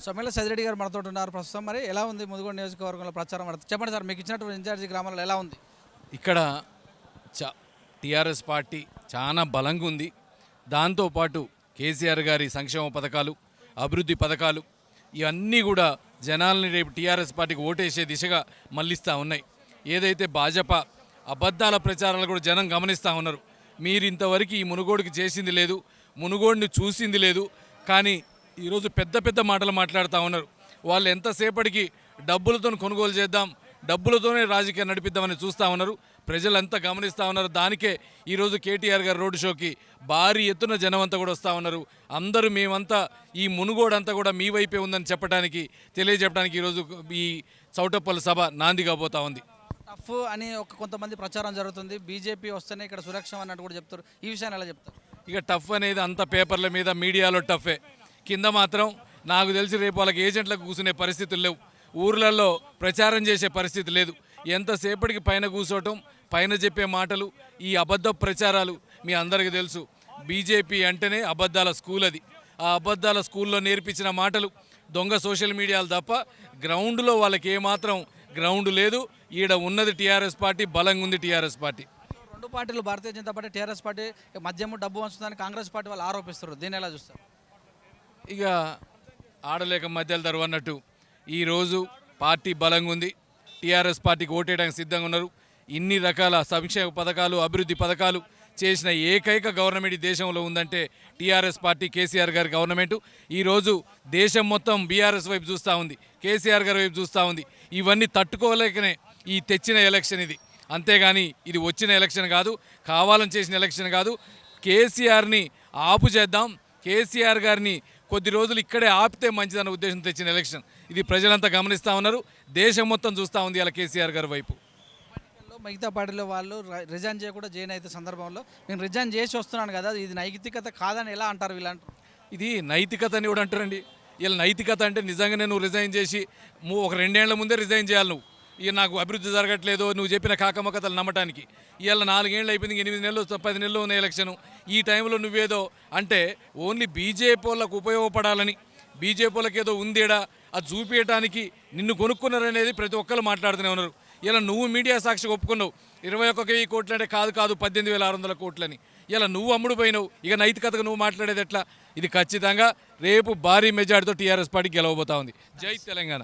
సోమేల సైదిరెడ్డి గారు మనతో ఉన్నారు ప్రస్తుతం. మరి ఎలా ఉంది మునుగోడు నియోజకవర్గంలో ప్రచారం? చెప్పండి సార్, మీకు ఇచ్చినటువంటి ఇన్ఛార్జి గ్రామాల్లో ఎలా ఉంది? ఇక్కడ టీఆర్ఎస్ పార్టీ చాలా బలంగా ఉంది. దాంతోపాటు కేసీఆర్ గారి సంక్షేమ పథకాలు, అభివృద్ధి పథకాలు ఇవన్నీ కూడా జనాల్ని రేపు టీఆర్ఎస్ పార్టీకి ఓటేసే దిశగా మళ్ళిస్తూ ఉన్నాయి. ఏదైతే భాజపా అబద్ధాల ప్రచారాలు కూడా జనం గమనిస్తూ ఉన్నారు. మీరు ఇంతవరకు ఈ మునుగోడుకి చేసింది లేదు, మునుగోడుని చూసింది లేదు, కానీ ఈరోజు పెద్ద పెద్ద మాటలు మాట్లాడుతూ ఉన్నారు. వాళ్ళు ఎంతసేపటికి డబ్బులతో కొనుగోలు చేద్దాం, డబ్బులతోనే రాజకీయం నడిపిద్దామని చూస్తూ ఉన్నారు. ప్రజలంతా గమనిస్తూ ఉన్నారు. దానికే ఈరోజు కేటీఆర్ గారు రోడ్డు షోకి భారీ ఎత్తున జనం అంతా కూడా వస్తూ ఉన్నారు. అందరూ మేమంతా ఈ మునుగోడు అంతా కూడా మీ వైపే ఉందని తెలియజెప్పడానికి ఈరోజు ఈ చౌటప్పల సభ నాంది కాబోతా ఉంది. టఫ్ అని కొంతమంది ప్రచారం జరుగుతుంది. బీజేపీ వస్తేనే ఇక్కడ సురక్ష అన్నట్టు కూడా చెప్తారు. ఈ విషయాన్ని ఎలా చెప్తారు? ఇక టఫ్ అనేది అంత పేపర్ల మీద మీడియాలో టఫే, కింద మాత్రం నాకు తెలిసి రేపు వాళ్ళకి ఏజెంట్లకు కూర్చునే పరిస్థితులు లేవు, ఊర్లలో ప్రచారం చేసే పరిస్థితి లేదు. ఎంతసేపటికి పైన కూర్చోవటం, పైన చెప్పే మాటలు, ఈ అబద్ధ ప్రచారాలు మీ అందరికీ తెలుసు. బీజేపీ అంటేనే అబద్ధాల స్కూల్. అది ఆ అబద్ధాల స్కూల్లో నేర్పించిన మాటలు దొంగ సోషల్ మీడియాలు తప్ప గ్రౌండ్లో వాళ్ళకి ఏమాత్రం గ్రౌండ్ లేదు. ఈడ ఉన్నది టీఆర్ఎస్ పార్టీ, బలంగా ఉంది టీఆర్ఎస్ పార్టీ. రెండు పార్టీలు, Bharatiya Janata party, TRS party మధ్యము డబ్బు వంచుతుందని కాంగ్రెస్ పార్టీ వాళ్ళు ఆరోపిస్తారు. దీన్ని ఎలా చూస్తారు? ఇక ఆడలేక మధ్యలో దరువు అన్నట్టు ఈరోజు పార్టీ బలంగా ఉంది. టీఆర్ఎస్ పార్టీకి ఓటేయడానికి సిద్ధంగా ఉన్నారు. ఇన్ని రకాల సంక్షేమ పథకాలు, అభివృద్ధి పథకాలు చేసిన ఏకైక గవర్నమెంట్ ఈ దేశంలో ఉందంటే టీఆర్ఎస్ పార్టీ, కేసీఆర్ గారి గవర్నమెంటు. ఈరోజు దేశం మొత్తం బీఆర్ఎస్ వైపు చూస్తూ ఉంది, కేసీఆర్ గారి వైపు చూస్తూ ఉంది. ఇవన్నీ తట్టుకోలేకనే ఈ తెచ్చిన ఎలక్షన్ ఇది. అంతేగాని ఇది వచ్చిన ఎలక్షన్ కాదు, కావాలని చేసిన ఎలక్షన్ కాదు. కేసీఆర్ని ఆపు చేద్దాం, కేసీఆర్ గారిని కొద్ది రోజులు ఇక్కడే ఆపితే మంచిదన్న ఉద్దేశం తెచ్చిన ఎలక్షన్ ఇది. ప్రజలంతా గమనిస్తూ ఉన్నారు, దేశం మొత్తం చూస్తూ ఉంది అలా కేసీఆర్ గారి వైపు. మిగతా పార్టీలో వాళ్ళు రిజైన్ చేయకుండా జైన్ అయితే సందర్భంలో నేను రిజైన్ చేసి వస్తున్నాను కదా, ఇది నైతికత కాదని ఎలా అంటారు వీళ్ళంటారు? ఇది నైతికత అని కూడా అంటారండి. ఇలా నైతికత అంటే నిజంగానే నువ్వు రిజైన్ చేసి ఒక 2 ఏళ్ల ముందే రిజైన్ చేయాలి. నువ్వు ఇక నాకు అభివృద్ధి జరగట్లేదు నువ్వు చెప్పిన కాకమ్మ కథలు నమ్మటానికి. ఇవాళ 4 ఏళ్ళు అయిపోయింది, 8 నెలలు 10 నెలలు ఉన్న ఎలక్షన్. ఈ టైంలో నువ్వేదో అంటే ఓన్లీ బీజేపీ వాళ్ళకు ఉపయోగపడాలని, బీజేపీ వాళ్ళకి ఏదో ఉందేడా అది చూపించడానికి నిన్ను కొనుక్కున్నారనేది ప్రతి ఒక్కరు మాట్లాడుతూనే ఉన్నారు. ఇలా నువ్వు మీడియా సాక్షిగా ఒప్పుకున్నావు 21,000 కోట్లు అంటే కాదు 18,600 కోట్లని. ఇలా నువ్వు అమ్ముడు పోయినావు. ఇక నైతికతగా నువ్వు మాట్లాడేది ఎట్లా? ఇది ఖచ్చితంగా రేపు భారీ మెజార్టీతో టీఆర్ఎస్ పార్టీ గెలవబోతా ఉంది. జై తెలంగాణ.